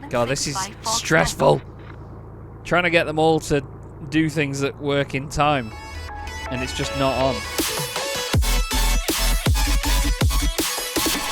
God, this is stressful. Trying to get them all to do things that work in time, and it's just not on.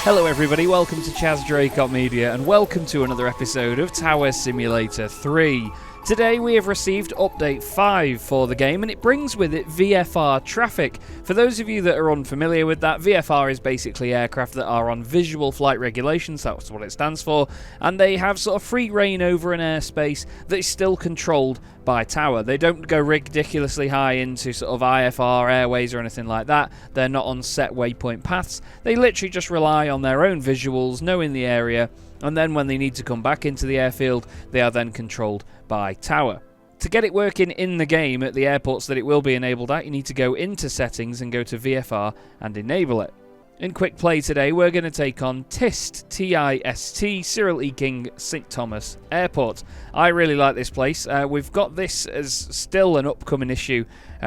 Hello everybody, welcome to Chaz Draycott Media, and welcome to another episode of Tower Simulator 3. Today we have received update 5 for the game, and it brings with it VFR traffic. For those of you that are unfamiliar with that, VFR is basically aircraft that are on visual flight regulations, that's what it stands for, and they have sort of free reign over an airspace that is still controlled by tower. They don't go ridiculously high into sort of IFR airways or anything like that. They're not on set waypoint paths. They literally just rely on their own visuals, knowing the area, and then when they need to come back into the airfield, they are then controlled by tower. To get it working in the game at the airports that it will be enabled at, you need to go into settings and go to VFR and enable it. In quick play today, we're going to take on TIST, T-I-S-T, Cyril E. King, St. Thomas Airport. I really like this place. We've got this as still an upcoming issue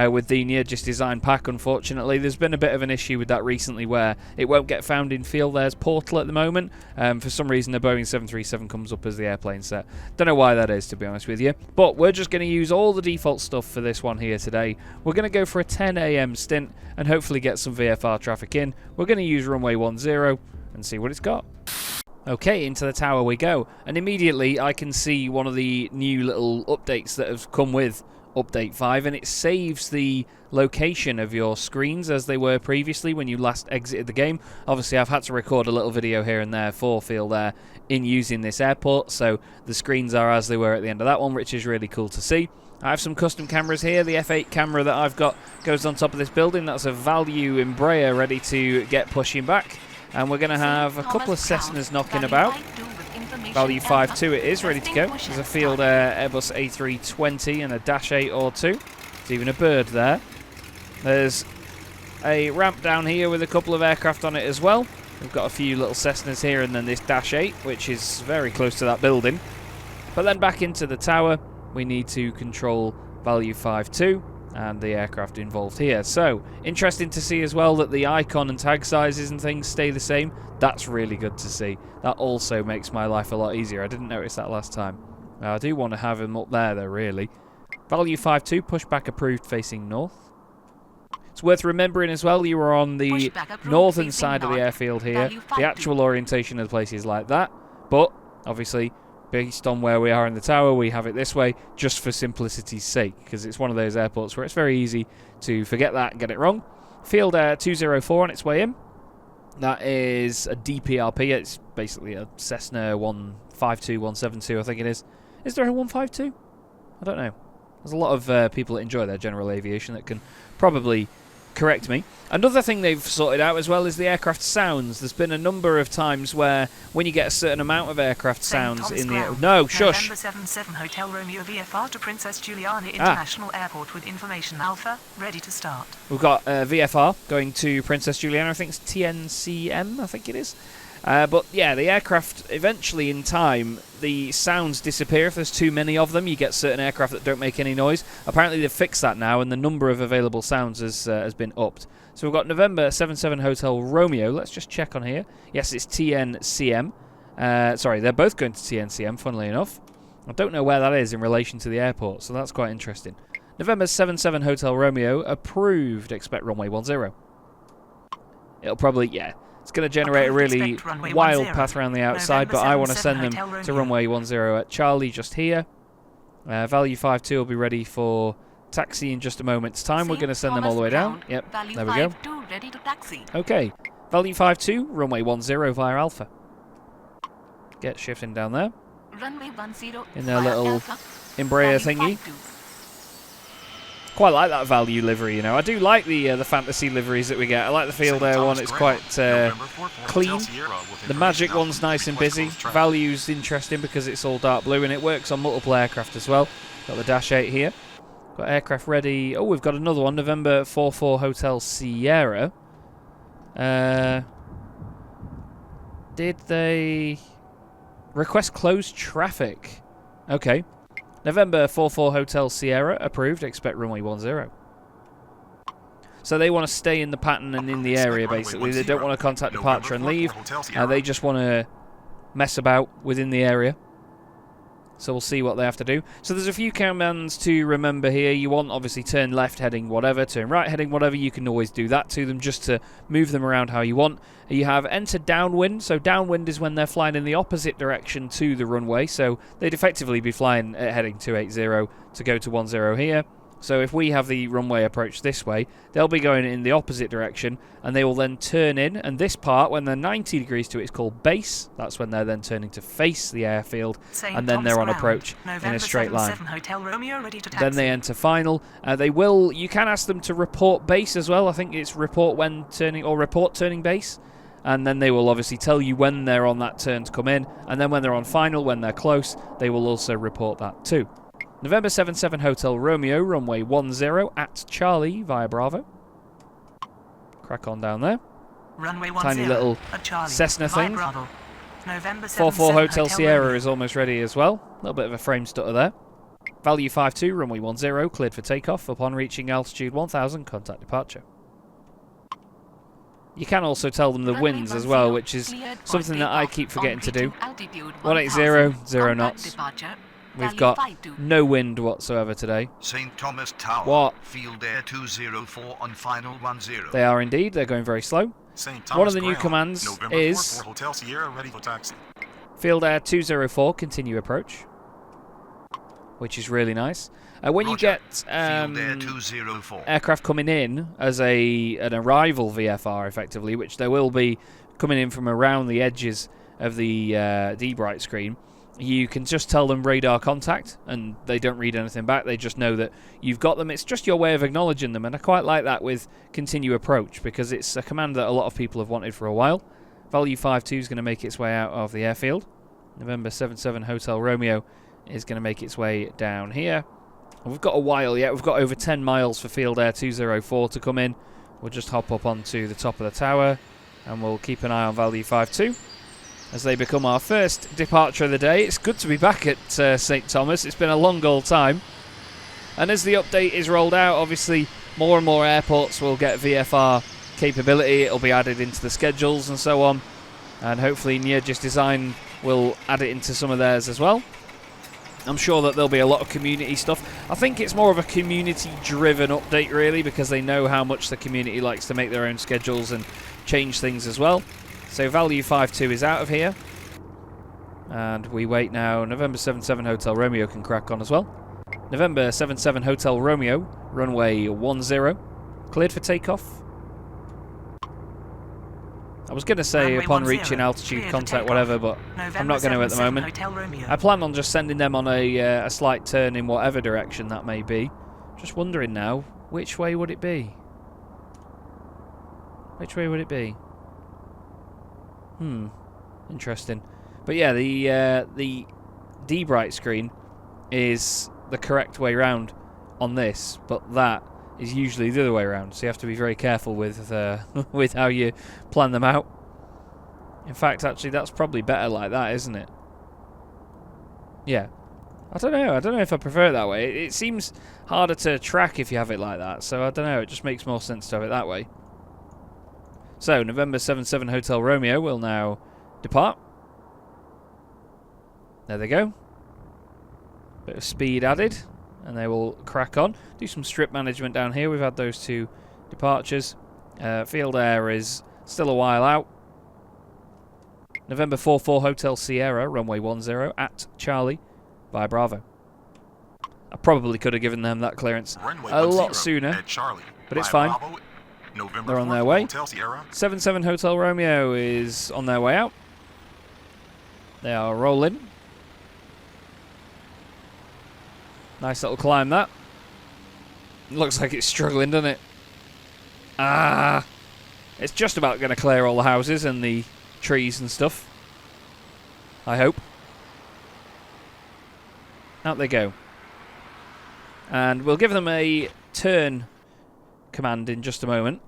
with the Nyerges design pack, unfortunately. There's been a bit of an issue with that recently where it won't get found in FeelThere's portal at the moment. For some reason, the Boeing 737 comes up as the airplane set. Don't know why that is, to be honest with you. But we're just going to use all the default stuff for this one here today. We're going to go for a 10 AM stint and hopefully get some VFR traffic in. We're going to use runway 10 and see what it's got. Okay, into the tower we go, and immediately I can see one of the new little updates that have come with update 5, and it saves the location of your screens as they were previously when you last exited the game. Obviously I've had to record a little video here and there for FeelThere in using this airport, so the screens are as they were at the end of that one, which is really cool to see. I have some custom cameras here. The F8 camera that I've got goes on top of this building. That's a value Embraer ready to get pushing back. And we're going to have a couple of Cessnas knocking about. Value 5.2 it is, ready to go. There's a FeelThere Airbus A320 and a Dash 8 or 2. There's even a bird there. There's a ramp down here with a couple of aircraft on it as well. We've got a few little Cessnas here and then this Dash 8, which is very close to that building. But then back into the tower, we need to control value 5.2 and the aircraft involved here. So, interesting to see as well that the icon and tag sizes and things stay the same. That's really good to see. That also makes my life a lot easier. I didn't notice that last time. I do want to have him up there though, really. Value 5.2, pushback approved facing north. It's worth remembering as well, you are on the northern side of the airfield here. The actual orientation of the place is like that, but obviously based on where we are in the tower, we have it this way just for simplicity's sake, because it's one of those airports where it's very easy to forget that and get it wrong. FeelThere 204 on its way in. That is a DPRP. It's basically a Cessna 152, 172, I think it is. Is there a 152? I don't know. There's a lot of people that enjoy their general aviation that can probably correct me. Another thing they've sorted out as well is the aircraft sounds. There's been a number of times where when you get a certain amount of aircraft sounds in the... No, shush! November 77 Hotel Romeo VFR to Princess Juliana International Airport with information Alpha, ready to start. We've got VFR going to Princess Juliana, I think it's TNCM, I think it is. But yeah, the aircraft, eventually in time, the sounds disappear. If there's too many of them, you get certain aircraft that don't make any noise. Apparently they've fixed that now, and the number of available sounds has been upped. So we've got November 77 Hotel Romeo. Let's just check on here. Yes, it's TNCM. Sorry, they're both going to TNCM, funnily enough. I don't know where that is in relation to the airport, so that's quite interesting. November 77 Hotel Romeo, approved. Expect runway 10. It'll probably, yeah. It's going to generate a really wild path around the outside, but I want to send them to runway 10 at Charlie just here. Value 5.2 will be ready for taxi in just a moment's time. We're going to send them all the way down. Yep, there we go. Okay, value 5.2, runway 10 via Alpha. Get shifting down there. In their little Embraer thingy. Quite like that value livery, you know. I do like the fantasy liveries that we get. I like the FeelThere one. It's quite clean. The Magic one's nice and busy. Value's interesting because it's all dark blue and it works on multiple aircraft as well. Got the Dash 8 here. Got aircraft ready. Oh, we've got another one. November 44 Hotel Sierra. Did they request closed traffic? Okay. November 44 Hotel Sierra, approved, expect runway 10. So they want to stay in the pattern and in the area, basically. They don't want to contact departure and leave. They just want to mess about within the area. So we'll see what they have to do. So there's a few commands to remember here. You want, obviously, turn left heading whatever, turn right heading whatever. You can always do that to them just to move them around how you want. You have enter downwind. So downwind is when they're flying in the opposite direction to the runway. So they'd effectively be flying at heading 280 to go to 10 here. So if we have the runway approach this way, they'll be going in the opposite direction, and they will then turn in. And this part, when they're 90 degrees to it, is called base. That's when they're then turning to face the airfield, and then they're on approach in a straight line. Then they enter final. You can ask them to report base as well. I think it's report when turning, or report turning base. And then they will obviously tell you when they're on that turn to come in. And then when they're on final, when they're close, they will also report that too. November 77 Hotel Romeo, runway 10 at Charlie via Bravo. Crack on down there. Runway 10 Tiny little Cessna thing. 44 Hotel Sierra Romeo. is almost ready as well. A little bit of a frame stutter there. Value 52, runway 10, cleared for takeoff. Upon reaching altitude 1000, contact departure. You can also tell them the winds as well, which is something that I keep forgetting to do. 180, 0 knots. We've got no wind whatsoever today. St. Thomas Tower. What? FeelThere 204 on final 10. They are indeed. They're going very slow. One of the new commands is Hotel Sierra ready for taxi. FeelThere 204, continue approach, which is really nice. When you get FeelThere 204. aircraft coming in as an arrival VFR, effectively, which there will be coming in from around the edges of the D-Bright screen, you can just tell them radar contact, and they don't read anything back. They just know that you've got them. It's just your way of acknowledging them, and I quite like that with continue approach, because it's a command that a lot of people have wanted for a while. Value 52 is going to make its way out of the airfield. November 77 Hotel Romeo is going to make its way down here. And we've got a while yet. We've got over 10 miles for FeelThere 204 to come in. We'll just hop up onto the top of the tower, and we'll keep an eye on Value 52. As they become our first departure of the day. It's good to be back at St. Thomas. It's been a long old time. And as the update is rolled out, obviously more and more airports will get VFR capability. It'll be added into the schedules and so on. And hopefully Nyerges Design will add it into some of theirs as well. I'm sure that there'll be a lot of community stuff. I think it's more of a community-driven update, really, because they know how much the community likes to make their own schedules and change things as well. So Value 52 is out of here. And we wait now. November 77 Hotel Romeo can crack on as well. November 77 Hotel Romeo, runway 10. Cleared for takeoff. I was going to say Runway upon 10, reaching altitude, cleared for contact takeoff. whatever, but November I'm not going to at the 77 moment. Hotel Romeo. I plan on just sending them on a slight turn in whatever direction that may be. Just wondering now, which way would it be? Which way would it be? Interesting. But yeah, the D-Bright screen is the correct way round on this, but that is usually the other way around. So you have to be very careful with with how you plan them out. In fact, actually, that's probably better like that, isn't it? Yeah. I don't know. I don't know if I prefer it that way. It seems harder to track if you have it like that. So I don't know. It just makes more sense to have it that way. So, November 77 Hotel Romeo will now depart. There they go. Bit of speed added, and they will crack on. Do some strip management down here. We've had those two departures. FeelThere is still a while out. November 44 Hotel Sierra, runway 10 at Charlie via Bravo. I probably could have given them that clearance a lot sooner, but it's fine. They're on their way. 77 Hotel Romeo is on their way out. They are rolling. Nice little climb, that. Looks like it's struggling, doesn't it? Ah! It's just about going to clear all the houses and the trees and stuff. I hope. Out they go. And we'll give them a turn command in just a moment.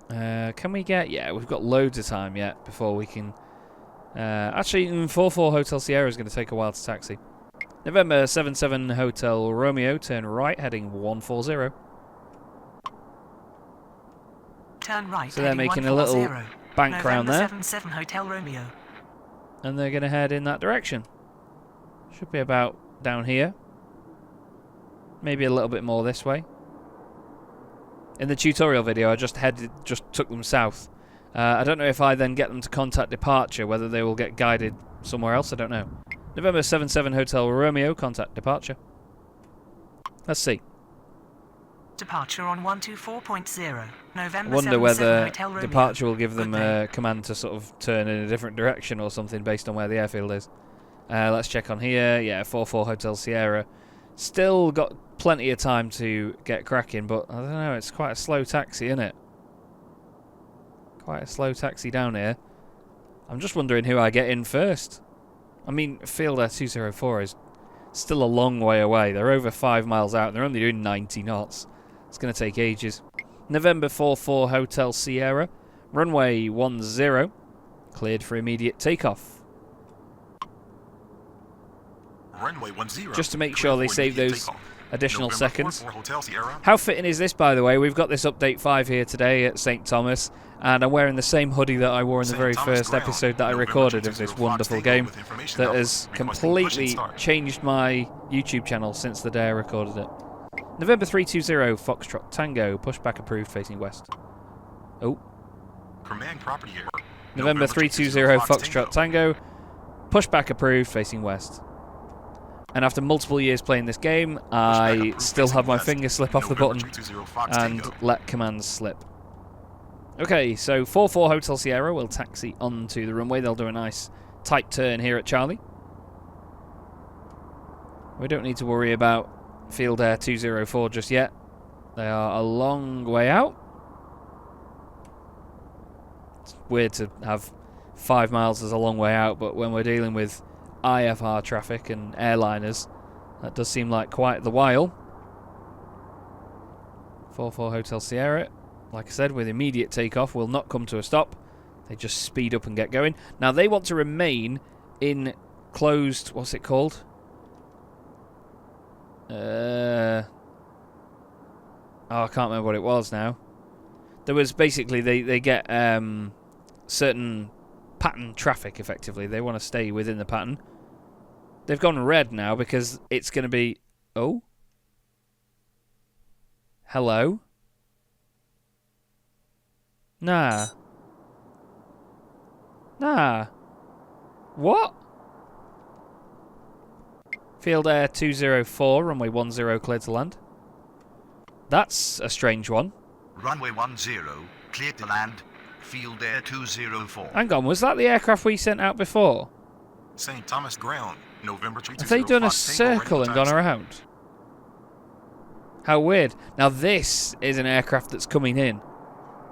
Can we get... Yeah, we've got loads of time yet before we can... actually, 44 Hotel Sierra is going to take a while to taxi. November 77 Hotel Romeo, turn right, heading 140. Turn right. So they're making a little bank round there. 77 Hotel Romeo. and they're going to head in that direction. Should be about down here. Maybe a little bit more this way. In the tutorial video, I just took them south. I don't know if I then get them to contact departure, whether they will get guided somewhere else, I don't know. November 77 Hotel Romeo, contact departure. Let's see. Departure on 124.0. November I wonder 77 whether Hotel Romeo. departure will give them Good day. a command to sort of turn in a different direction or something based on where the airfield is. Let's check on here. Yeah, 44 Hotel Sierra. Still got plenty of time to get cracking, but I don't know, it's quite a slow taxi, isn't it? Quite a slow taxi down here. I'm just wondering who I get in first. I mean, FeelThere 204 is still a long way away. They're over 5 miles out and they're only doing 90 knots. It's going to take ages. November 44 Hotel Sierra. Runway 10. Cleared for immediate takeoff. Runway 10. Just to make sure they save those additional November seconds. 44 Hotel Sierra. How fitting is this, by the way? We've got this update 5 here today at St. Thomas, and I'm wearing the same hoodie that I wore in the St. very Thomas first ground. episode that I November recorded of 220 this Fox wonderful takeover game with information that out. has Requesting push and completely start. changed my YouTube channel since the day I recorded it. November 320 Foxtrot Tango, pushback approved facing west. Oh. Command property error. November 320 Foxtrot Tango, pushback approved facing west. And after multiple years playing this game, I still have my finger slip off the button and let commands slip. Okay, so 44 Hotel Sierra will taxi onto the runway. They'll do a nice tight turn here at Charlie. We don't need to worry about FeelThere 204 just yet. They are a long way out. It's weird to have 5 miles as a long way out, but when we're dealing with IFR traffic and airliners, that does seem like quite the while. 44 Hotel Sierra, like I said, with immediate takeoff, will not come to a stop. They just speed up and get going. Now they want to remain in closed, what's it called? Oh, I can't remember what it was now. There was basically, they get certain pattern traffic, effectively. They want to stay within the pattern. They've gone red now because it's going to be... Oh? Hello? Nah. Nah. What? FeelThere 204, runway 10, cleared to land. That's a strange one. Runway 10, cleared to land. FeelThere 204. Hang on, was that the aircraft we sent out before? St. Thomas ground. November 320 Have they done a Fox takeover circle and gone around? How weird. Now this is an aircraft that's coming in.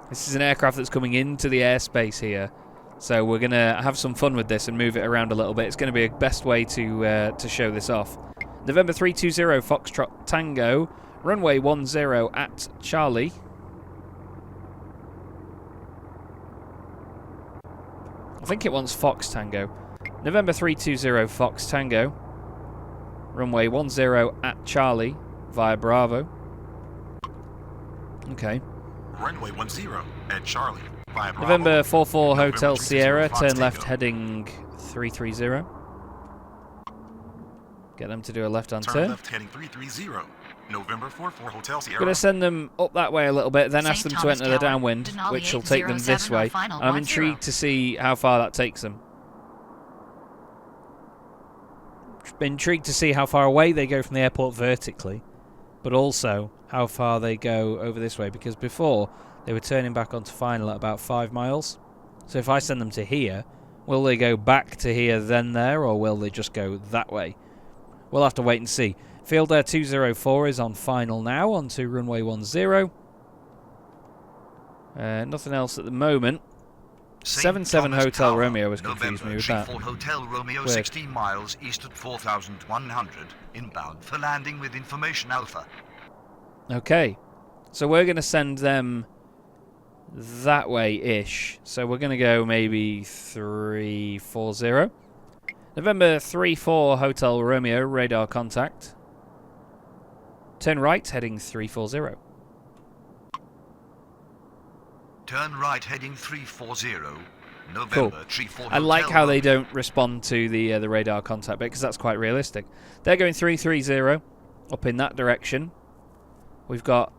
This is an aircraft that's coming into the airspace here. So we're going to have some fun with this and move it around a little bit. It's going to be a best way to show this off. November 320 Foxtrot Tango, runway 10 at Charlie. I think it wants Fox Tango. November 320 Fox Tango, runway 10 at Charlie via Bravo. Okay. Runway 10 at Charlie via Bravo. November 44 November Hotel 320 Sierra, Fox turn Tango. left heading 330. Get them to do a left-hand Turn turn. left heading 330. November 44 Hotel Sierra. I'm going to send them up that way a little bit, then ask St. them to Thomas enter the Tower, downwind, Denali which will take them this 807 way. on final And I'm 10. intrigued to see how far that takes them. Intrigued to see how far away they go from the airport vertically, but also how far they go over this way, because before they were turning back onto final at about 5 miles. So if I send them to here, will they go back to here then there, or will they just go that way? We'll have to wait and see. FeelThere 204 is on final now, onto runway 10. Nothing else at the moment. 77 Thomas Hotel Tower, Romeo was confused November me with that. 34 Hotel Romeo, Weird. 16 miles east at 4,100, inbound for landing with information Alpha. Okay, so we're going to send them that way-ish. So we're going to go maybe 340. November 34 Hotel Romeo, radar contact. Turn right, heading 340. Turn right heading 340. November, Tree 4 I like Hotel how they don't respond to the radar contact bit, because that's quite realistic. They're going 330 up in that direction. We've got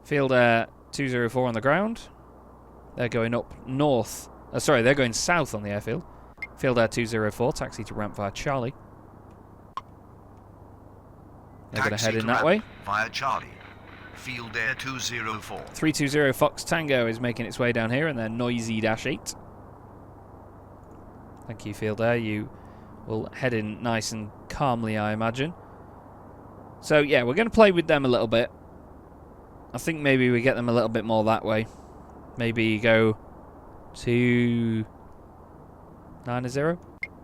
FeelThere 204 on the ground. They're going up north. Sorry, they're going south on the airfield. FeelThere 204, taxi to ramp via Charlie. They're going to head in that way. Via Charlie. FeelThere 204. 320 Fox Tango is making its way down here, and they're noisy -8. Thank you, FeelThere. You will head in nice and calmly, I imagine. So, yeah, we're going to play with them a little bit. I think maybe we get them a little bit more that way. Maybe go to 90.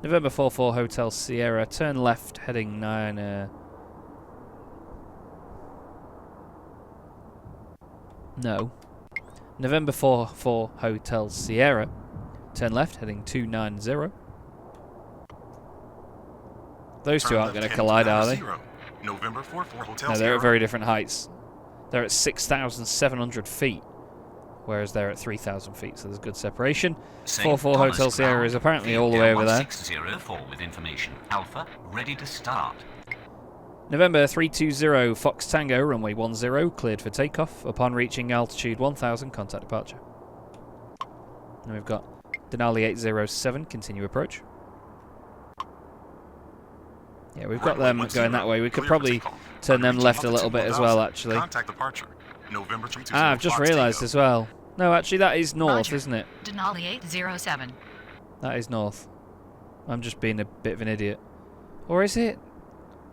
November 44 Hotel Sierra. Turn left, heading 9. No. November 44 Hotel Sierra. Turn left, heading 290. Those two aren't going to collide, are they? November 44 Hotel No, they're Sierra. at very different heights. They're at 6,700 feet, whereas they're at 3,000 feet, so there's good separation. 44 Hotel Sierra is apparently all the way over there. 1604 with information. Alpha, ready to start. November 320 Fox Tango, runway 10, cleared for takeoff. Upon reaching altitude 1,000, contact departure. And we've got Denali 807, continue approach. Yeah, we've got them going that way. We could probably turn them left a little bit as well, actually. Contact departure. November 320 Ah, I've just Fox realised Tango. as well. No, actually, that is north, Roger. isn't it? Denali 807. That is north. I'm just being a bit of an idiot. Or is it?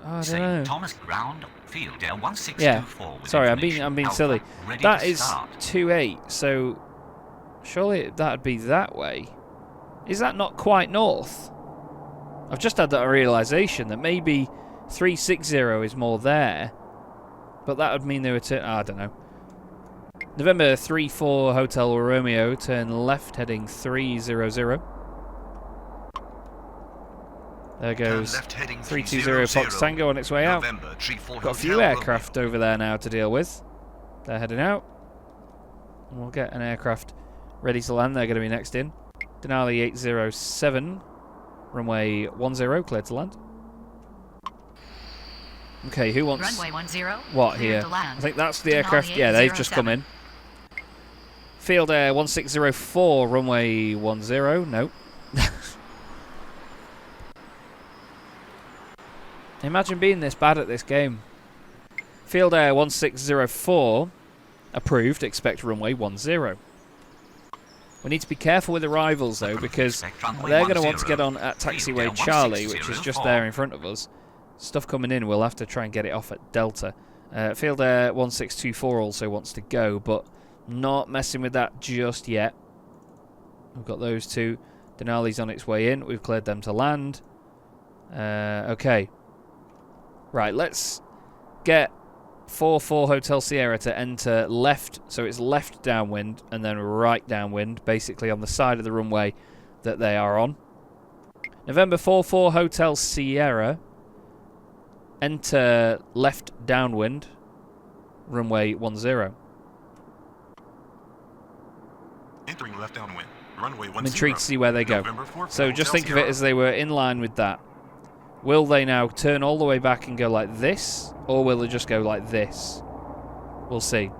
Oh, I don't St. know. Thomas Ground, FeelThere 1624 Yeah. with Sorry, I'm information. being Alpha, silly. ready That to is start. 28, so surely that'd be that way. Is that not quite north? I've just had that realisation that maybe 360 is more there, but that would mean they were I don't know. November 34 Hotel Romeo, turn left, heading 300. There goes 320 Fox Tango on its way out. November, Tree 4 Got a few Hotel aircraft Romeo. over there now to deal with. They're heading out. And we'll get an aircraft ready to land. They're going to be next in. Denali 807, runway 10, cleared to land. Okay, who wants Runway 10. what cleared here? to land. I think that's the Denali aircraft. Yeah, they've just come 807. in. FeelThere 1604, runway 10. Nope. Imagine being this bad at this game. FeelThere 1604, approved, expect runway 10. We need to be careful with arrivals though, because they're going to want to get on at taxiway Charlie, which is just there in front of us. Stuff coming in, we'll have to try and get it off at Delta. FeelThere 1624 also wants to go, but not messing with that just yet. We've got those two. Denali's on its way in. We've cleared them to land. Okay. Right, let's get 44 Hotel Sierra to enter left, so it's left downwind and then right downwind, basically on the side of the runway that they are on. November 44 Hotel Sierra, enter left downwind, runway 10. Entering left downwind. Runway 10. I'm intrigued to see where they go. November 44 So just Hotel think of it Sierra. as they were in line with that. Will they now turn all the way back and go like this, or will they just go like this? We'll see.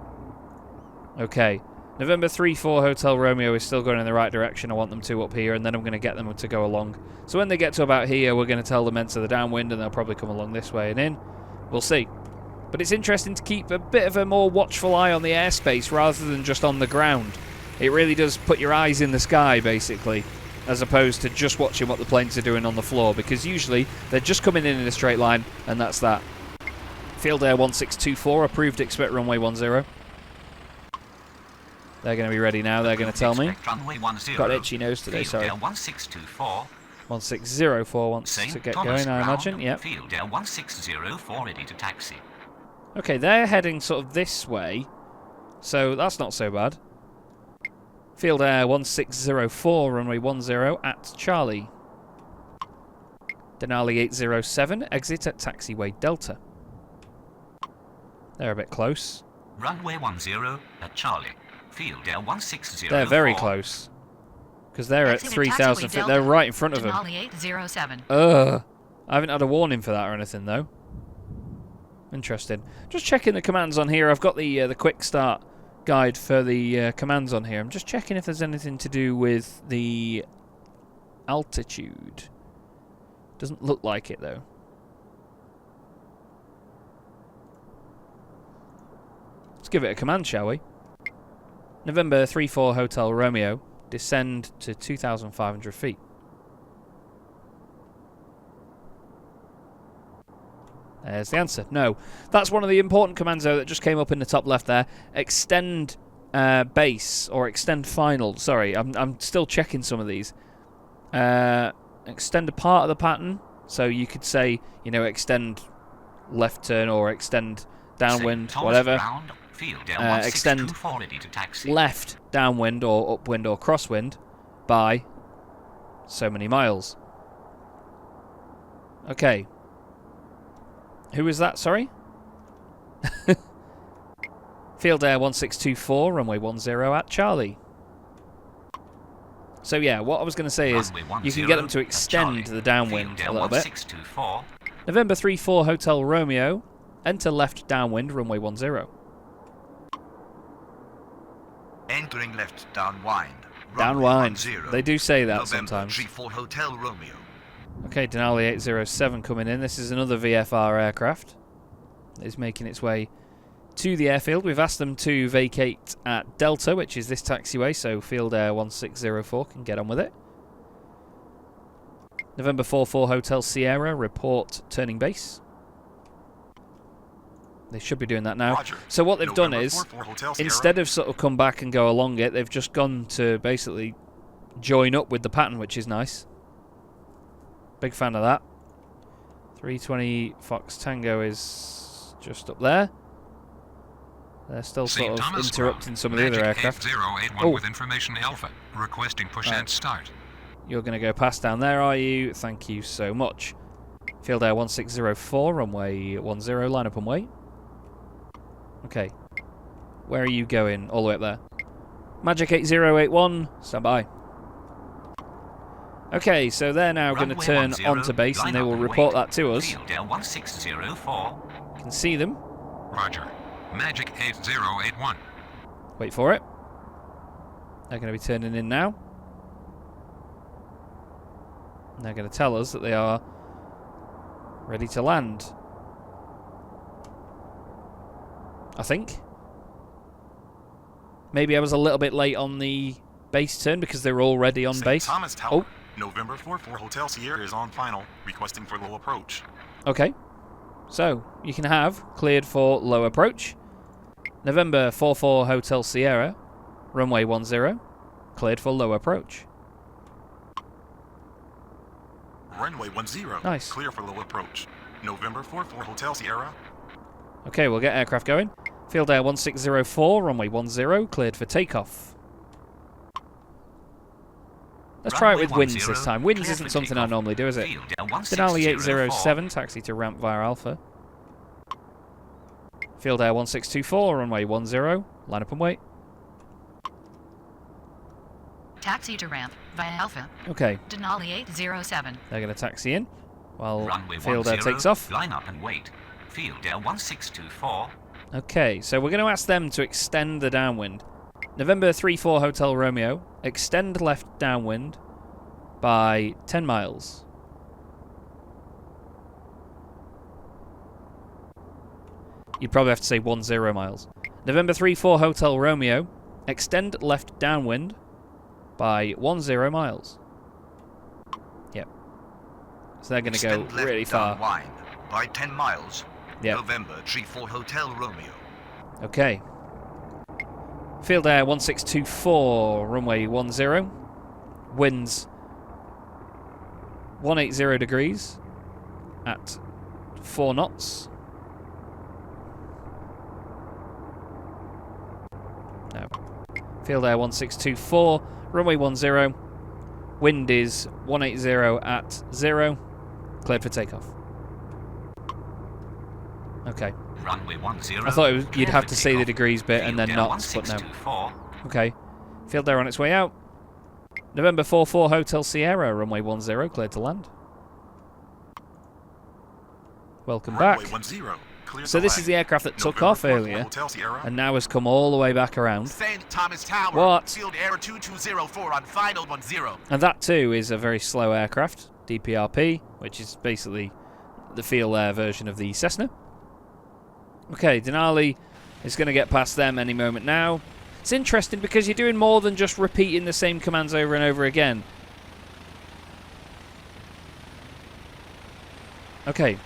Okay. November 34 Hotel Romeo is still going in the right direction. I want them to up here, and then I'm going to get them to go along. So when they get to about here, we're going to tell them enter the downwind, and they'll probably come along this way and in. We'll see. But it's interesting to keep a bit of a more watchful eye on the airspace rather than just on the ground. It really does put your eyes in the sky, basically, as opposed to just watching what the planes are doing on the floor, because usually they're just coming in a straight line, and that's that. FeelThere 1624, approved, expect runway 10. They're going to be ready now, they're going to tell me. Got itchy nose today, sorry. 1624. 1604 wants to get going, I imagine, yep. FeelThere 1604 ready to taxi. Okay, they're heading sort of this way, so that's not so bad. FeelThere 1604, runway 10 at Charlie. Denali 807, exit at taxiway Delta. They're a bit close. Runway 10 at Charlie. FeelThere 1604. They're very close. Because they're at Exit 3,000 taxiway feet. They're Delta, right in front of them. Denali 807. Ugh. I haven't had a warning for that or anything, though. Interesting. Just checking the commands on here. I've got the quick start guide for the commands on here. I'm just checking if there's anything to do with the altitude. Doesn't look like it, though. Let's give it a command, shall we? November 34 Hotel Romeo. Descend to 2,500 feet. There's the answer. No. That's one of the important commands, though, that just came up in the top left there. Extend base, or extend final. Sorry, I'm still checking some of these. Extend a part of the pattern. So you could say, you know, extend left turn or extend downwind, whatever. Extend left downwind or upwind or crosswind by so many miles. Okay. Who is that, sorry? FeelThere 1624, runway 10 at Charlie. So yeah, what I was going to say is you can get them to extend the downwind a little bit. November 34 Hotel Romeo, enter left downwind, runway 10. Entering left downwind. Downwind. They do say that November sometimes. 34 Hotel Romeo. Okay, Denali 807 coming in. This is another VFR aircraft. It's making its way to the airfield. We've asked them to vacate at Delta, which is this taxiway, so FeelThere 1604 can get on with it. November 44 Hotel Sierra, report turning base. They should be doing that now. Roger. So what they've done November is, 44 Hotel Sierra. instead of sort of come back and go along it, they've just gone to basically join up with the pattern, which is nice. Big fan of that. 320 Fox Tango is just up there. They're still sort of interrupting some of the other aircraft. 8081 with information Alpha, requesting push and start. You're going to go past down there, are you? Thank you so much. FeelThere 1604, runway 10, line up and wait. Okay. Where are you going? All the way up there. Magic 8081, stand by. Okay, so they're now going to turn onto base and they will report that to us. FeelThere 1604. You can see them. Roger. Magic 8081. Wait for it. They're going to be turning in now. And they're going to tell us that they are ready to land. I think. Maybe I was a little bit late on the base turn because they were already on St. base. Thomas Tower. Oh, November 44 Hotel Sierra is on final, requesting for low approach. okay. So, you can have cleared for low approach. November 44 Hotel Sierra, runway 10, cleared for low approach. Runway 10. Nice. Clear for low approach. November 44 Hotel Sierra. Okay, we'll get aircraft going. FeelThere 1604, runway 10, cleared for takeoff. Let's try it with winds this time. Winds isn't something I normally do, is it? Denali 807, taxi to ramp via Alpha. FeelThere 1624, runway 10, line up and wait. Taxi to ramp via Alpha. Okay, Denali 807. they're going to taxi in while Runway FeelThere 10, takes off. line up and wait. FeelThere 1624. Okay, so we're going to ask them to extend the downwind. November 34 Hotel Romeo, extend left downwind by 10 miles. You'd probably have to say 10 miles. November 34 Hotel Romeo, extend left downwind by 10 miles. Yep. So they're going to go Extend left really far. downwind by 10 miles. Yep. November 34 Hotel Romeo. Okay. FeelThere 1624, runway 10. Winds 180 degrees at 4 knots. No. FeelThere 1624, runway 10. Wind is 180 at 0. Cleared for takeoff. Okay. Runway 10. I thought you'd have to say the degrees bit and then knots, but no. Okay. FeelThere on its way out. November 44 Hotel Sierra, runway 10, cleared to land. Welcome back. Runway 10, clear So to this land. is the aircraft that took November off 44 earlier, Hotel Sierra. and now has come all the way back around. St. Thomas Tower. What? Field error 2204 on final 10. And that too is a very slow aircraft, DPRP, which is basically the FeelThere version of the Cessna. Okay, Denali is going to get past them any moment now. It's interesting because you're doing more than just repeating the same commands over and over again. Okay,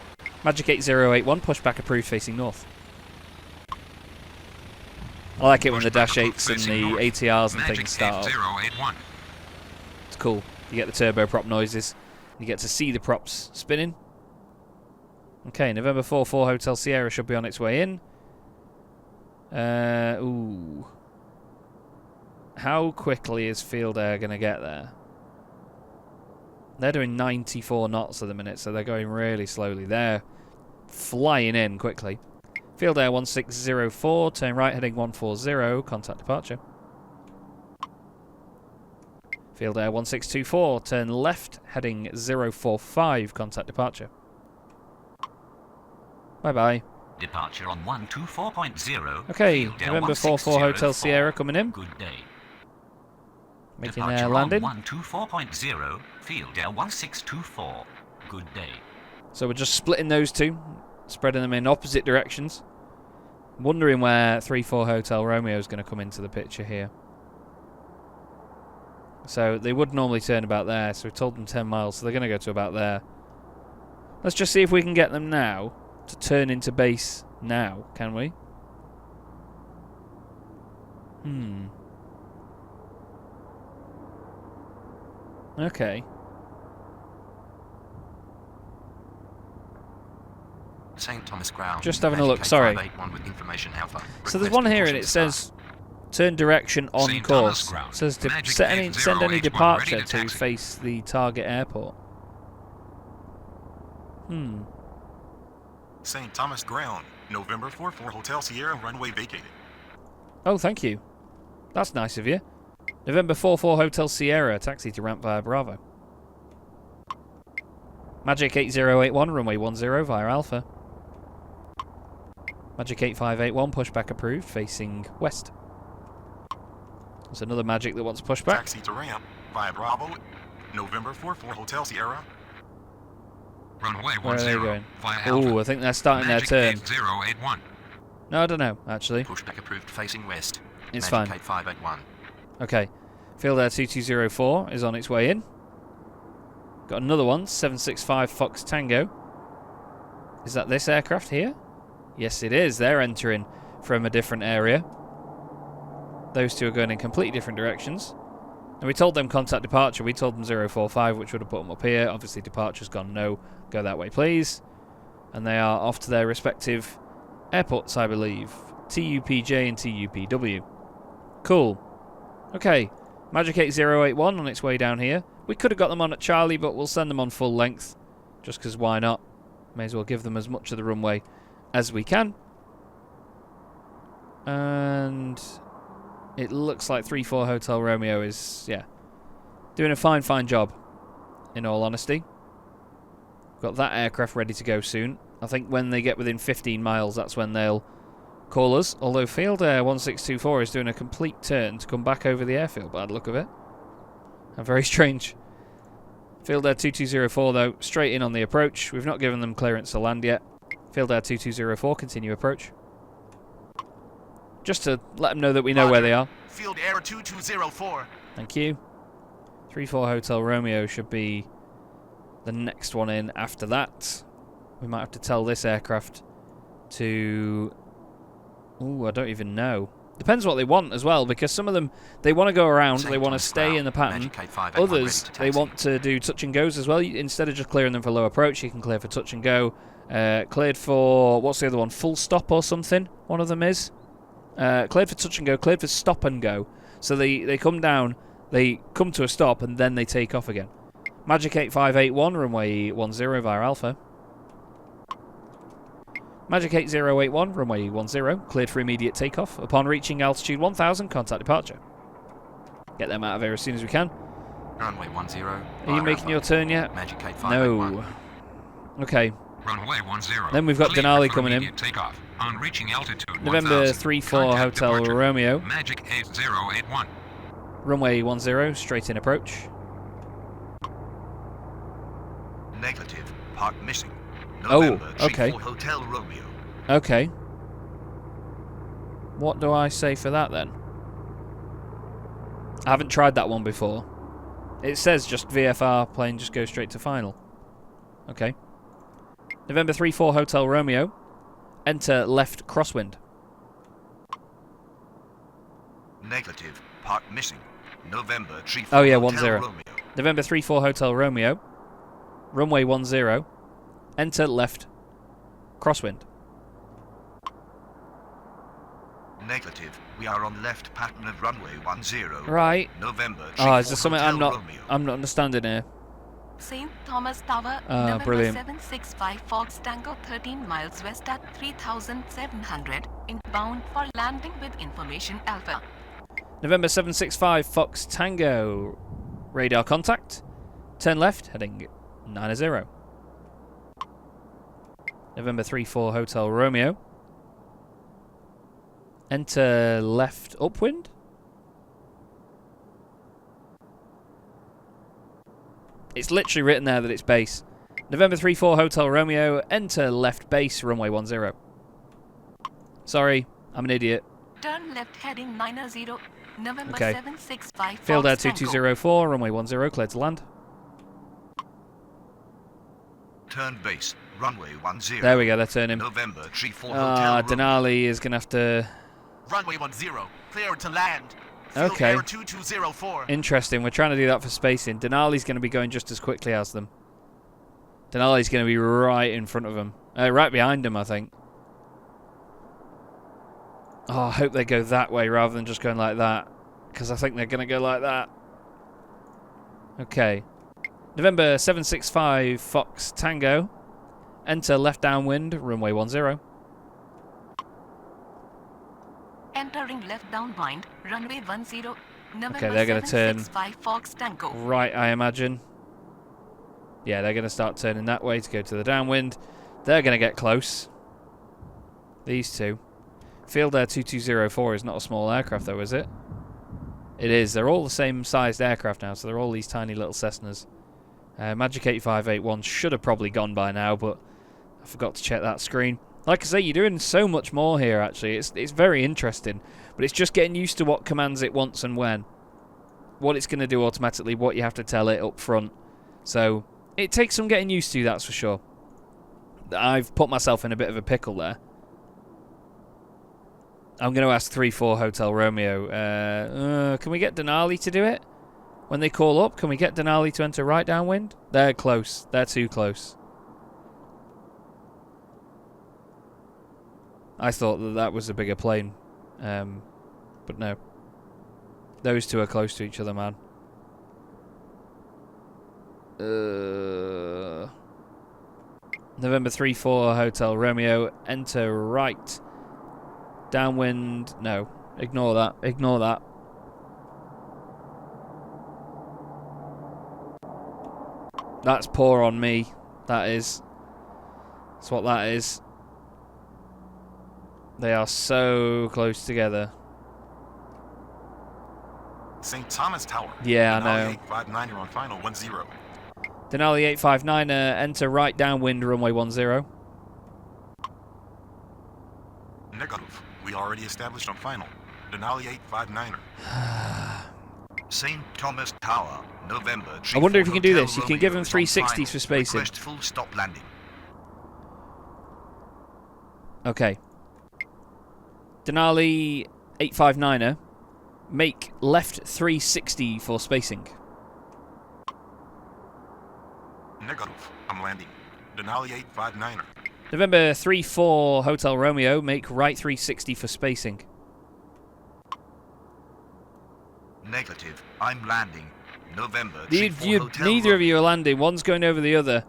Magic 8081, pushback approved facing north. I like it when the Dash 8s and the ATRs and things start up. 8081. It's cool. You get the turboprop noises. You get to see the props spinning. Okay, November 44 Hotel Sierra should be on its way in. Ooh. How quickly is FeelThere going to get there? They're doing 94 knots at the minute, so they're going really slowly. They're flying in quickly. FeelThere 1604, turn right heading 140, contact departure. FeelThere 1624, turn left heading 045, contact departure. Bye-bye. Departure on 124.0. Okay, FeelThere November 44 Hotel Sierra coming in. Good day. Making Departure their on landing. 124.0. FeelThere 1624. Good day. So we're just splitting those two, spreading them in opposite directions. Wondering where 34 Hotel Romeo is going to come into the picture here. So they would normally turn about there, so we told them 10 miles, so they're going to go to about there. Let's just see if we can get them now to turn into base now, can we? Okay. St. Thomas Ground. Just having a look, sorry. With information alpha. So there's one here and it says turn direction on St. Thomas course. Ground. It says Magic send any 8081 ready departure to to taxi. face the target airport. St. Thomas Ground. November 44 Hotel Sierra, runway vacated. Oh, thank you. That's nice of you. November 44 Hotel Sierra, taxi to ramp via Bravo. Magic 8081, runway 10 via Alpha. Magic 8581, pushback approved, facing west. There's another Magic that wants pushback. Taxi to ramp via Bravo. November 44 Hotel Sierra. Runway Where are they 10 going? via Alpha. Oh, I think they're starting Magic their turn. 8081. No, I don't know, actually. Pushback approved facing west. It's Magic fine. 8581. Okay. FeelThere 2204 is on its way in. Got another one, 765 Fox Tango. Is that this aircraft here? Yes, it is. They're entering from a different area. Those two are going in completely different directions. And we told them contact departure. We told them 045, which would have put them up here. Obviously, departure's gone no. Go that way, please. And they are off to their respective airports, I believe. TUPJ and TUPW. Cool. Okay. Magic 8081 on its way down here. We could have got them on at Charlie, but we'll send them on full length. Just because why not? May as well give them as much of the runway as we can. And it looks like 34 Hotel Romeo is, yeah, doing a fine job, in all honesty. Got that aircraft ready to go soon. I think when they get within 15 miles, that's when they'll call us. Although FeelThere 1624 is doing a complete turn to come back over the airfield, by the look of it. And very strange. FeelThere 2204, though, straight in on the approach. We've not given them clearance to land yet. FeelThere 2204, continue approach. Just to let them know that we know where they are. Field error 2204. Thank you. 34 Hotel Romeo should be the next one in after that. We might have to tell this aircraft to... Ooh, I don't even know. Depends what they want as well, because some of them, they want to go around, they want to stay in the pattern. Others, they want to do touch and goes as well. Instead of just clearing them for low approach, you can clear for touch and go. Cleared for, what's the other one? Full stop or something, one of them is. Cleared for touch and go, cleared for stop and go. So they come down, they come to a stop, and then they take off again. Magic 8581, runway 10 via Alpha. Magic 8081, runway 10, cleared for immediate takeoff. Upon reaching altitude 1000, contact departure. Get them out of here as soon as we can. Runway 10. Are you making your turn yet? Magic 8581. No. Okay. Runway 10. Then we've got Clear Denali for coming in. immediate Takeoff. On reaching altitude November 1000, 34 contact Hotel departure. Romeo. Magic 8081. Runway 10, straight in approach. Negative. Part missing. Oh, November, okay. 34 Hotel Romeo. Okay. What do I say for that then? I haven't tried that one before. It says just VFR plane just go straight to final. Okay. November 34 Hotel Romeo. Enter left crosswind. Negative. Part missing. November 34 Oh yeah, Hotel 10. Romeo. November 34 Hotel Romeo. Runway 10. Enter left crosswind. Negative. We are on left pattern of runway 10. Right. November. Oh, is there 34 something Hotel I'm Romeo. not understanding here? St. Thomas Tower, Ah, November brilliant. 765 Fox Tango 13 miles west at 3700, inbound for landing with information Alpha. November 765 Fox Tango. Radar contact. Turn left, heading 90. November 34 Hotel Romeo. Enter left upwind. It's literally written there that it's base. November 34 Hotel Romeo. Enter left base, runway 10. Sorry, I'm an idiot. Turn left heading 90, November Okay. 765 FeelThere Fox Tango. 2204, runway 10, clear to land. Turn base. Runway 10. There we go, they're turning. November 34 Ah, Hotel Romeo. Denali is going to have to... Runway 10. Clear to land. Okay. FeelThere 2204. Interesting, we're trying to do that for spacing. Denali's going to be going just as quickly as them. Denali's going to be right in front of them. Right behind them, I think. Oh, I hope they go that way rather than just going like that. Because I think they're going to go like that. Okay. November 765 Fox Tango. Enter left downwind, runway 10. Entering left downwind, runway 10, November Okay, they're going to turn 765 Fox Tango. right, I imagine. Yeah, they're going to start turning that way to go to the downwind. They're going to get close. These two. FeelThere 2204 is not a small aircraft though, is it? It is. They're all the same sized aircraft now, so they're all these tiny little Cessnas. Magic 8581 should have probably gone by now, but I forgot to check that screen. Like I say, you're doing so much more here, actually. It's very interesting, but it's just getting used to what commands it wants and when. What it's going to do automatically, what you have to tell it up front. So, it takes some getting used to, that's for sure. I've put myself in a bit of a pickle there. I'm going to ask 34 Hotel Romeo. Can we get Denali to do it? When they call up, can we get Denali to enter right downwind? They're close. They're too close. I thought that that was a bigger plane. But no. Those two are close to each other, man. November 34 Hotel Romeo. Enter right. Downwind. No. Ignore that. Ignore that. That's poor on me. That is. That's what that is. They are so close together. St. Thomas Tower. Yeah, I know. 859, you're on final 10. Denali 859, enter right downwind, runway 10. Negative. We already established on final. Denali 859er. St. Thomas Tower, November. I wonder if you can do Hotel this. You can Romeo give them is on 360s final. for spacing. Request full stop landing. Okay. Denali 859er, make left 360 for spacing. Negative. I'm landing. Denali 859er. November 34 Hotel Romeo, make right 360 for spacing. Negative. I'm landing. November. 34 Hotel Neither of Romeo. you are landing. One's going over the other.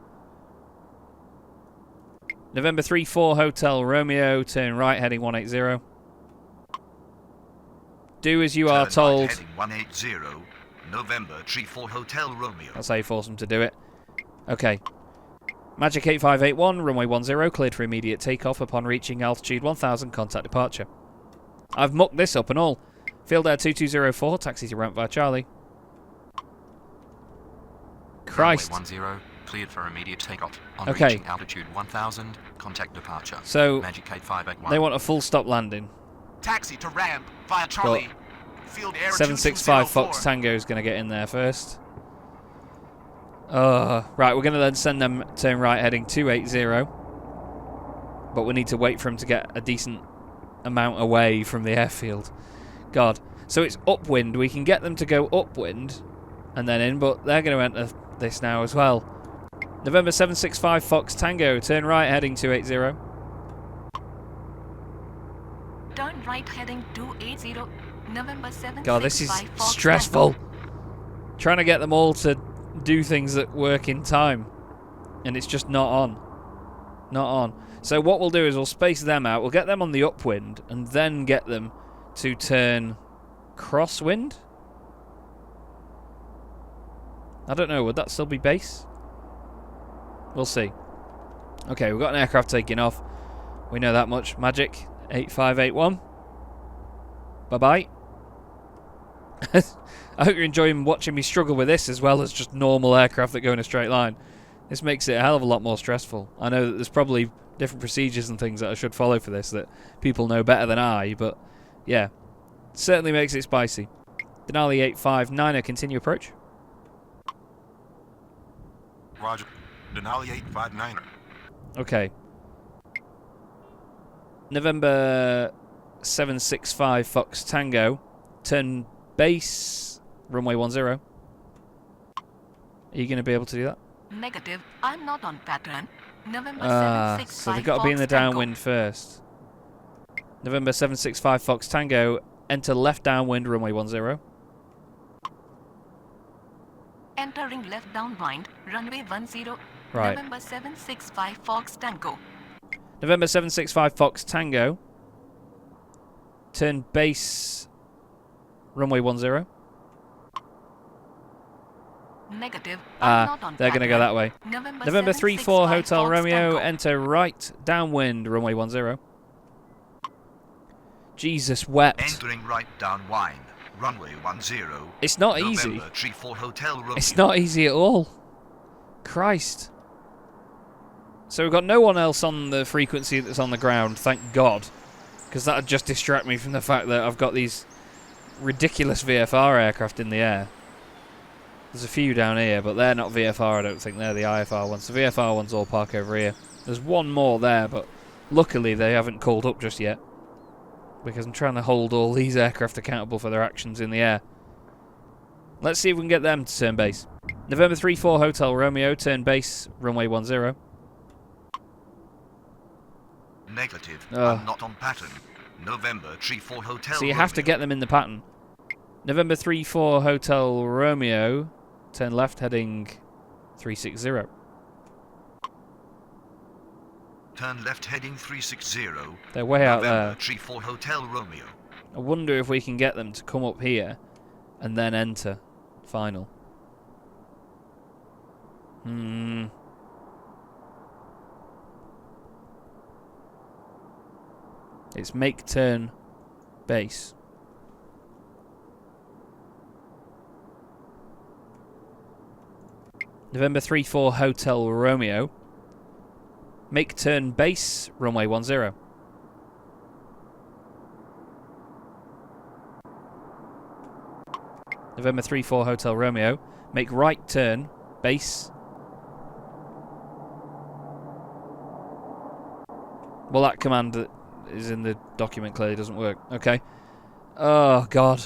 November 34 Hotel Romeo, turn right, heading 180. Do as you are Turn told. Right, heading 180. November 34 Hotel Romeo. That's how you force them to do it. Okay. Magic 8581, runway 10, cleared for immediate takeoff upon reaching altitude 1000, contact departure. I've mucked this up and all. FeelThere 2204, taxi to ramp via Charlie. Christ. Runway 10, cleared for immediate takeoff. On Okay. reaching altitude 1000, contact departure. So, Magic 8581. they want a full stop landing. Taxi to ramp via Charlie. FeelThere 765 2204. Fox Tango is going to get in there first. Right, we're going to then send them turn right heading 280. But we need to wait for him to get a decent amount away from the airfield. God. So it's upwind. We can get them to go upwind and then in, but they're going to enter this now as well. November 765 Fox Tango, turn right heading 280. Turn right heading 280. November 765 God, this is Fox stressful. Tango. Trying to get them all to do things that work in time. And it's just not on. Not on. So what we'll do is we'll space them out. We'll get them on the upwind and then get them to turn crosswind. I don't know. Would that still be base? We'll see. Okay, we've got an aircraft taking off. We know that much. Magic 8581. Bye-bye. I hope you're enjoying watching me struggle with this as well as just normal aircraft that go in a straight line. This makes it a hell of a lot more stressful. I know that there's probably different procedures and things that I should follow for this that people know better than I, but yeah, it certainly makes it spicy. Denali 859, continue approach. Roger. Denali 859. Okay. November 765 Fox Tango, turn base, runway 10. Are you going to be able to do that? Negative. I'm not on pattern. November So 765 they've got to be in the Fox Tango. downwind first. November 765 Fox Tango, enter left downwind, runway 10. Entering left downwind, runway 10. Right. November 765 Fox Tango. November 765 Fox Tango, turn base, runway 10. Negative. I'm not on They're going to go that way. November 34 Hotel Romeo, enter right downwind, runway 10. Jesus wept. Entering right downwind, runway 10. It's not easy. November 34 Hotel Romeo. It's not easy at all. Christ. So we've got no one else on the frequency that's on the ground, thank God. Because that would just distract me from the fact that I've got these ridiculous VFR aircraft in the air. There's a few down here, but they're not VFR, I don't think. They're the IFR ones. The VFR ones all park over here. There's one more there, but luckily they haven't called up just yet. Because I'm trying to hold all these aircraft accountable for their actions in the air. Let's see if we can get them to turn base. November 34 Hotel Romeo, turn base, runway 10. Negative. Ugh. I'm not on pattern. November 34 Hotel So you have to Romeo. get them in the pattern. November 34 Hotel Romeo, turn left heading 360. Turn left heading 360. They're way out November there. 34 Hotel Romeo. I wonder if we can get them to come up here and then enter final. It's make turn base. November 34 Hotel Romeo. Make turn base, runway 10. November 34 Hotel Romeo. Make right turn, base. Well, that command that is in the document clearly doesn't work. Okay. Oh, God.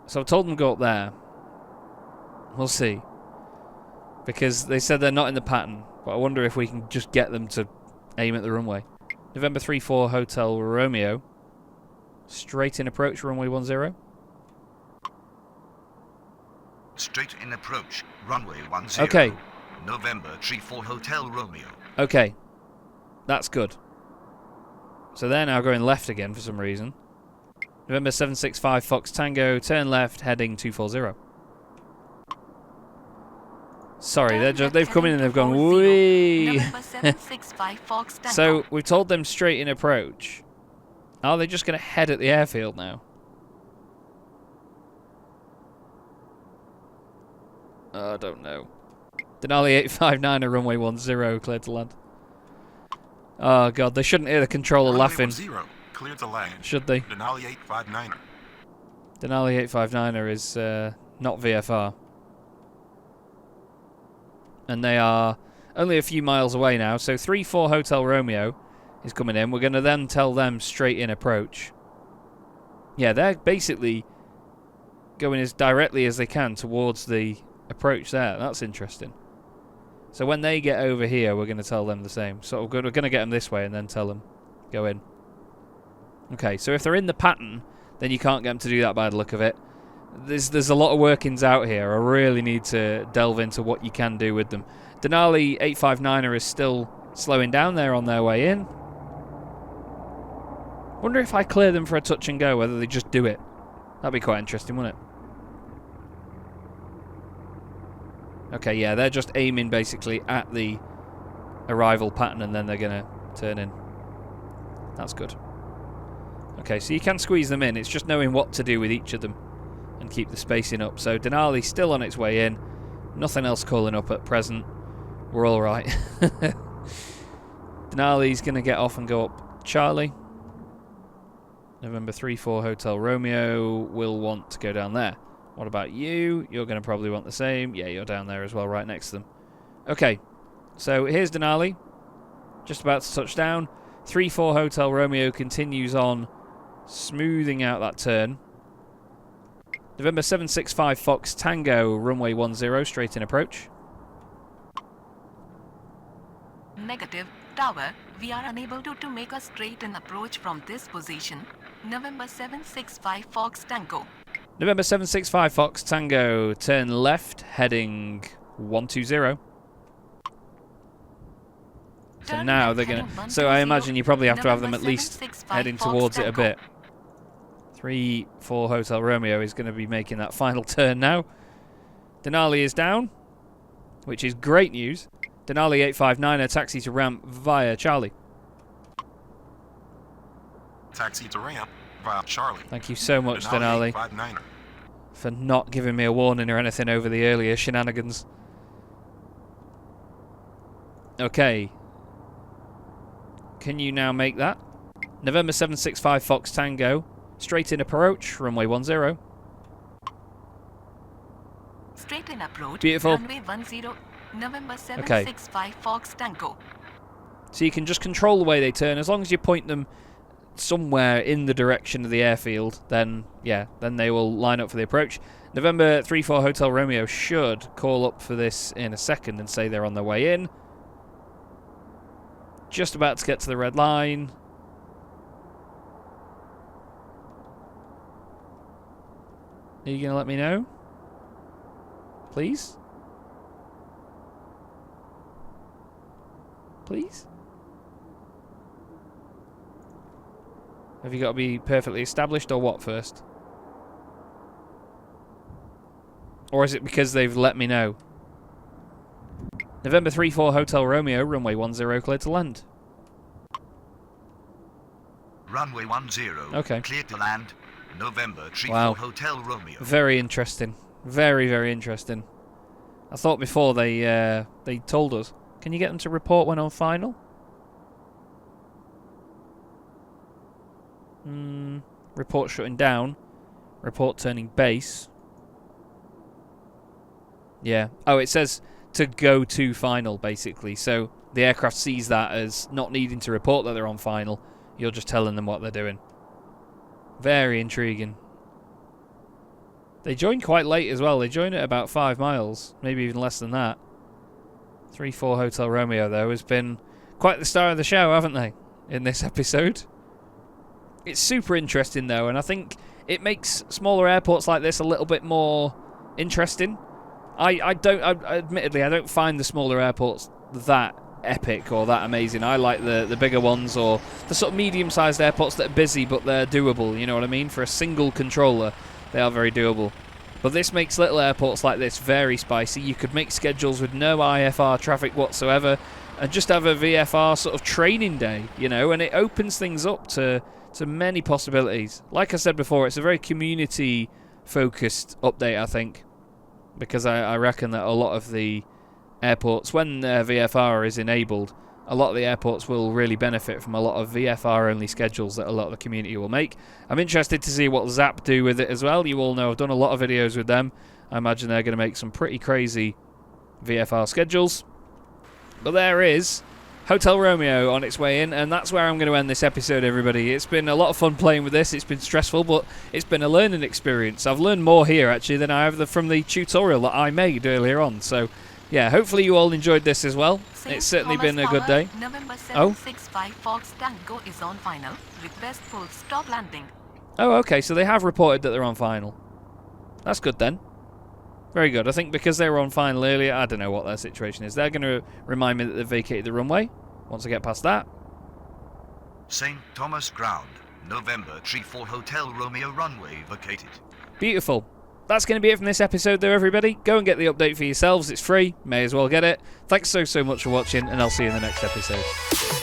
So I've told them to go up there. We'll see. Because they said they're not in the pattern. But I wonder if we can just get them to aim at the runway. November 34 Hotel Romeo. Straight in approach, runway 10. Straight in approach, runway 10. Okay. November 34 Hotel Romeo. Okay. That's good. So they're now going left again for some reason. November 765 Fox Tango, turn left, heading 240. Sorry, they've come in and they've gone, wee. November 765 Fox Tango. So, we've told them straight in approach. Are they just going to head at the airfield now? I don't know. Denali 859 runway 10, cleared to land. Oh god, they shouldn't hear the controller laughing. 10, cleared to land. Should they? Denali 859. Denali 859 is not VFR. And they are only a few miles away now, so 34 Hotel Romeo is coming in. We're going to then tell them straight in approach. Yeah, they're basically going as directly as they can towards the approach there. That's interesting. So when they get over here, we're going to tell them the same. So we're going to get them this way and then tell them, go in. Okay, so if they're in the pattern, then you can't get them to do that by the look of it. There's a lot of workings out here. I really need to delve into what you can do with them. Denali 859er is still slowing down there on their way in. Wonder if I clear them for a touch and go, whether they just do it. That'd be quite interesting, wouldn't it? Okay, yeah, they're just aiming basically at the arrival pattern and then they're going to turn in. That's good. Okay, so you can squeeze them in. It's just knowing what to do with each of them and keep the spacing up. So Denali still on its way in. Nothing else calling up at present. We're all right. Denali's going to get off and go up Charlie. November 34 Hotel Romeo will want to go down there. What about you? You're going to probably want the same. Yeah, you're down there as well, right next to them. Okay, so here's Denali. Just about to touch down. 34 Hotel Romeo continues on, smoothing out that turn. November 765 Fox Tango, runway 10, straight in approach. Negative. Tower, we are unable to make a straight in approach from this position. November 765 Fox Tango. November 765 Fox Tango, turn left, heading 120. So now they're going to... So I imagine you probably have to have them at least heading towards it a bit. 34 Hotel Romeo is going to be making that final turn now. Denali is down, which is great news. Denali 859er, taxi to ramp via Charlie. Taxi to ramp via Charlie. Thank you so much, Denali, for not giving me a warning or anything over the earlier shenanigans. Okay. Can you now make that? November 765 Fox Tango, straight in approach, runway 10. Straight in approach. Beautiful. Runway 10. November 765 Fox Tango. So you can just control the way they turn as long as you point them somewhere in the direction of the airfield. Then yeah, then they will line up for the approach. November 34 Hotel Romeo should call up for this in a second and say they're on their way in. Just about to get to the red line. Are you going to let me know? Please? Please? Have you got to be perfectly established or what first? Or is it because they've let me know? November 34 Hotel Romeo, runway 10, cleared to land. Runway 10, okay. Cleared to land. November 34 wow. Hotel Romeo. Very interesting. Very, very interesting. I thought before they told us. Can you get them to report when on final? Report shutting down. Report turning base. Yeah. Oh, it says to go to final, basically. So the aircraft sees that as not needing to report that they're on final. You're just telling them what they're doing. Very intriguing. They joined quite late as well. They joined at about 5 miles. Maybe even less than that. 34 Hotel Romeo, though, has been quite the star of the show, haven't they? In this episode. It's super interesting, though, and I think it makes smaller airports like this a little bit more interesting. Admittedly, I don't find the smaller airports that epic or that amazing. I like the bigger ones, or the sort of medium-sized airports that are busy but they're doable, you know what I mean? For a single controller, they are very doable. But this makes little airports like this very spicy. You could make schedules with no IFR traffic whatsoever and just have a VFR sort of training day, you know, and it opens things up to many possibilities. Like I said before, it's a very community-focused update, I think, because I reckon that a lot of the airports, when VFR is enabled, a lot of the airports will really benefit from a lot of VFR-only schedules that a lot of the community will make. I'm interested to see what Zap do with it as well. You all know I've done a lot of videos with them. I imagine they're going to make some pretty crazy VFR schedules. But there is Hotel Romeo on its way in, and that's where I'm going to end this episode, everybody. It's been a lot of fun playing with this. It's been stressful, but it's been a learning experience. I've learned more here, actually, than I have from the tutorial that I made earlier on. So, yeah, hopefully you all enjoyed this as well. It's certainly been a good day. November 765 Fox Tango is on final. Request full stop landing. Oh, okay, so they have reported that they're on final. That's good then. Very good. I think because they were on final earlier, I don't know what their situation is. They're going to remind me that they've vacated the runway once I get past that. St. Thomas Ground, November 34 Hotel Romeo runway vacated. Beautiful. That's going to be it from this episode though, everybody. Go and get the update for yourselves. It's free. May as well get it. Thanks so much for watching, and I'll see you in the next episode.